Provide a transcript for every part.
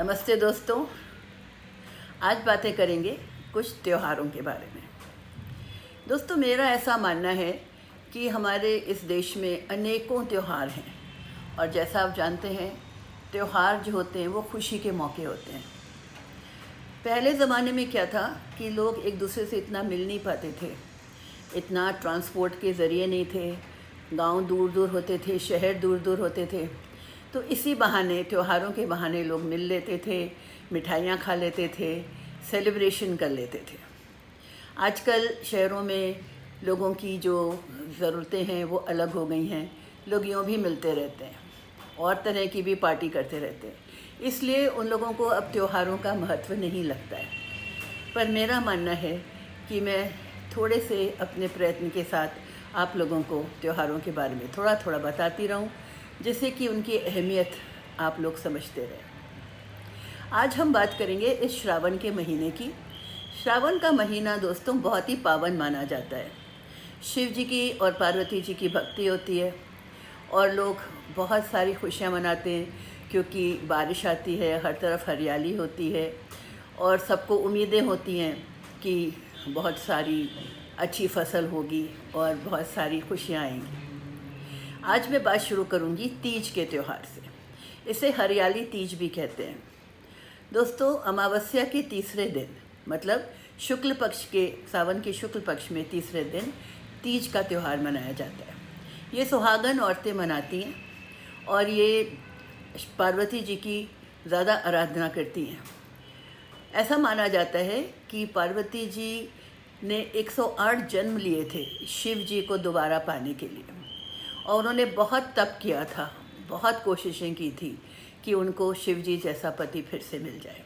नमस्ते दोस्तों। आज बातें करेंगे कुछ त्योहारों के बारे में। दोस्तों, मेरा ऐसा मानना है कि हमारे इस देश में अनेकों त्यौहार हैं और जैसा आप जानते हैं, त्यौहार जो होते हैं वो खुशी के मौके होते हैं। पहले ज़माने में क्या था कि लोग एक दूसरे से इतना मिल नहीं पाते थे, इतना ट्रांसपोर्ट के ज़रिए नहीं थे, गांव दूर दूर होते थे, शहर दूर दूर होते थे। तो इसी बहाने, त्योहारों के बहाने लोग मिल लेते थे, मिठाइयाँ खा लेते थे, सेलिब्रेशन कर लेते थे। आजकल शहरों में लोगों की जो ज़रूरतें हैं वो अलग हो गई हैं। लोग यूँ भी मिलते रहते हैं और तरह की भी पार्टी करते रहते हैं, इसलिए उन लोगों को अब त्योहारों का महत्व नहीं लगता है। पर मेरा मानना है कि मैं थोड़े से अपने प्रयत्न के साथ आप लोगों को त्योहारों के बारे में थोड़ा थोड़ा बताती रहूं, जिससे कि उनकी अहमियत आप लोग समझते रहें। आज हम बात करेंगे इस श्रावण के महीने की। श्रावण का महीना दोस्तों बहुत ही पावन माना जाता है। शिव जी की और पार्वती जी की भक्ति होती है और लोग बहुत सारी खुशियाँ मनाते हैं, क्योंकि बारिश आती है, हर तरफ हरियाली होती है और सबको उम्मीदें होती हैं कि बहुत सारी अच्छी फसल होगी और बहुत सारी खुशियाँ आएंगी। आज मैं बात शुरू करूंगी तीज के त्यौहार से। इसे हरियाली तीज भी कहते हैं। दोस्तों, अमावस्या के तीसरे दिन, मतलब शुक्ल पक्ष के, सावन के शुक्ल पक्ष में तीसरे दिन तीज का त्यौहार मनाया जाता है। ये सुहागन औरतें मनाती हैं और ये पार्वती जी की ज़्यादा आराधना करती हैं। ऐसा माना जाता है कि पार्वती जी ने 108 जन्म लिए थे शिव जी को दोबारा पाने के लिए, और उन्होंने बहुत तप किया था, बहुत कोशिशें की थी कि उनको शिव जी जैसा पति फिर से मिल जाए।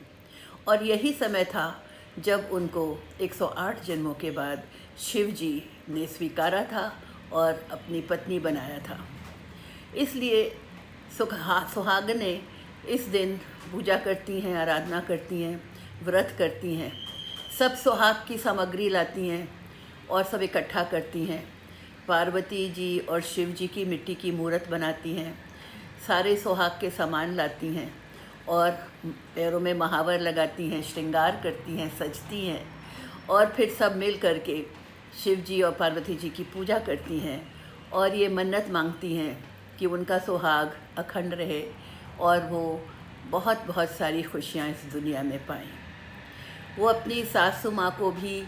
और यही समय था जब उनको 108 जन्मों के बाद शिव जी ने स्वीकारा था और अपनी पत्नी बनाया था। इसलिए सुहागनें इस दिन पूजा करती हैं, आराधना करती हैं, व्रत करती हैं, सब सुहाग की सामग्री लाती हैं और सब इकट्ठा करती हैं। पार्वती जी और शिव जी की मिट्टी की मूर्त बनाती हैं, सारे सुहाग के सामान लाती हैं और पैरों में महावर लगाती हैं, श्रृंगार करती हैं, सजती हैं और फिर सब मिल करके शिव जी और पार्वती जी की पूजा करती हैं और ये मन्नत मांगती हैं कि उनका सुहाग अखंड रहे और वो बहुत बहुत सारी खुशियाँ इस दुनिया में पाएँ। वो अपनी सासू माँ को भी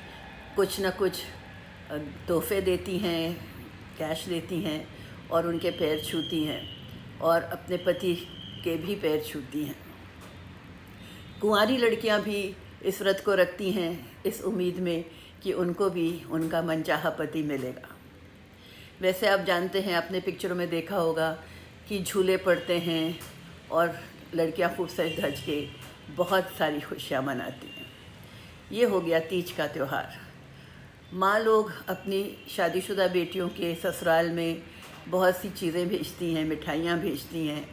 कुछ न कुछ तोहफे देती हैं, कैश देती हैं और उनके पैर छूती हैं और अपने पति के भी पैर छूती हैं। कुंवारी लड़कियां भी इस व्रत को रखती हैं इस उम्मीद में कि उनको भी उनका मनचाहा पति मिलेगा। वैसे आप जानते हैं, आपने पिक्चरों में देखा होगा कि झूले पड़ते हैं और लड़कियां खूब सज धज के बहुत सारी खुशियाँ मनाती हैं। ये हो गया तीज का त्यौहार। माँ लोग अपनी शादीशुदा बेटियों के ससुराल में बहुत सी चीज़ें भेजती हैं, मिठाइयाँ भेजती हैं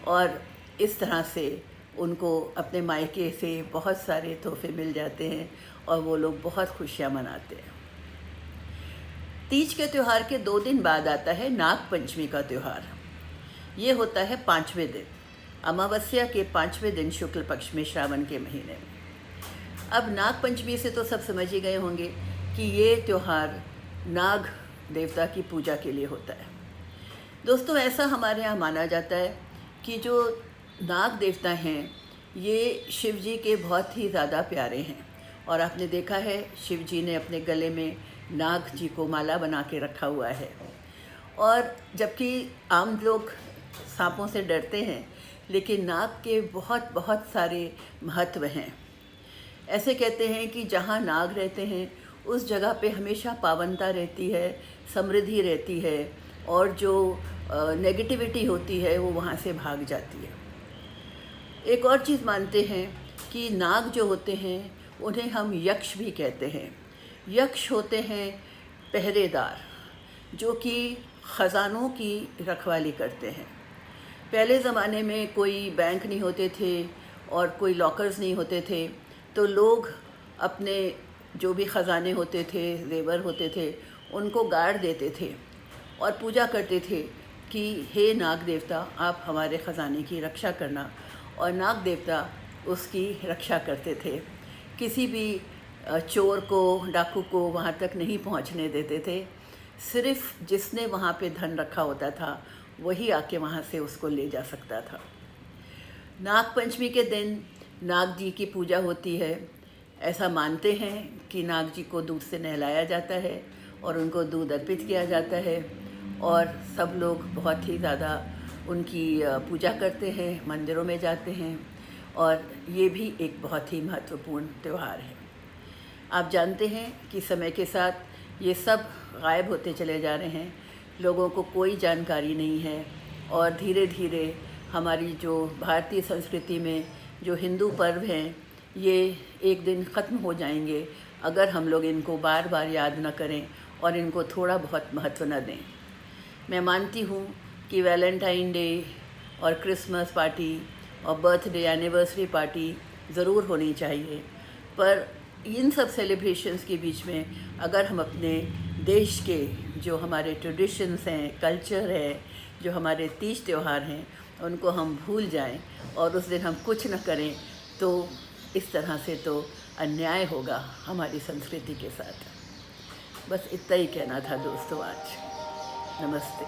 और इस तरह से उनको अपने मायके से बहुत सारे तोहफे मिल जाते हैं और वो लोग बहुत खुशियाँ मनाते हैं। तीज के त्यौहार के 2 दिन बाद आता है नाग पंचमी का त्यौहार। ये होता है 5वें दिन, अमावस्या के 5वें दिन शुक्ल पक्ष में, श्रावण के महीने में। अब नाग पंचमी से तो सब समझ ही गए होंगे कि ये त्यौहार नाग देवता की पूजा के लिए होता है। दोस्तों, ऐसा हमारे यहाँ माना जाता है कि जो नाग देवता हैं ये शिव जी के बहुत ही ज़्यादा प्यारे हैं और आपने देखा है शिव जी ने अपने गले में नाग जी को माला बना के रखा हुआ है। और जबकि आम लोग सांपों से डरते हैं, लेकिन नाग के बहुत बहुत सारे महत्व हैं। ऐसे कहते हैं कि जहाँ नाग रहते हैं उस जगह पे हमेशा पावनता रहती है, समृद्धि रहती है और जो नेगेटिविटी होती है वो वहाँ से भाग जाती है। एक और चीज़ मानते हैं कि नाग जो होते हैं उन्हें हम यक्ष भी कहते हैं। यक्ष होते हैं पहरेदार, जो कि ख़ज़ानों की रखवाली करते हैं। पहले ज़माने में कोई बैंक नहीं होते थे और कोई लॉकर्स नहीं होते थे, तो लोग अपने जो भी ख़जाने होते थे, ज़ेवर होते थे, उनको गाड़ देते थे और पूजा करते थे कि हे नाग देवता, आप हमारे ख़जाने की रक्षा करना। और नाग देवता उसकी रक्षा करते थे। किसी भी चोर को, डाकू को वहाँ तक नहीं पहुँचने देते थे। सिर्फ जिसने वहाँ पे धन रखा होता था वही आके वहाँ से उसको ले जा सकता था। नाग पंचमी के दिन नाग जी की पूजा होती है। ऐसा मानते हैं कि नाग जी को दूध से नहलाया जाता है और उनको दूध अर्पित किया जाता है और सब लोग बहुत ही ज़्यादा उनकी पूजा करते हैं, मंदिरों में जाते हैं और ये भी एक बहुत ही महत्वपूर्ण त्यौहार है। आप जानते हैं कि समय के साथ ये सब गायब होते चले जा रहे हैं, लोगों को कोई जानकारी नहीं है और धीरे धीरे हमारी जो भारतीय संस्कृति में जो हिंदू पर्व हैं ये एक दिन ख़त्म हो जाएंगे अगर हम लोग इनको बार बार याद न करें और इनको थोड़ा बहुत महत्व न दें। मैं मानती हूँ कि वैलेंटाइन डे और क्रिसमस पार्टी और बर्थडे एनिवर्सरी पार्टी ज़रूर होनी चाहिए, पर इन सब सेलिब्रेशंस के बीच में अगर हम अपने देश के जो हमारे ट्रेडिशंस हैं, कल्चर है, जो हमारे तीज त्यौहार हैं, उनको हम भूल जाएं और उस दिन हम कुछ न करें तो इस तरह से तो अन्याय होगा हमारी संस्कृति के साथ। बस इतना ही कहना था दोस्तों आज। नमस्ते।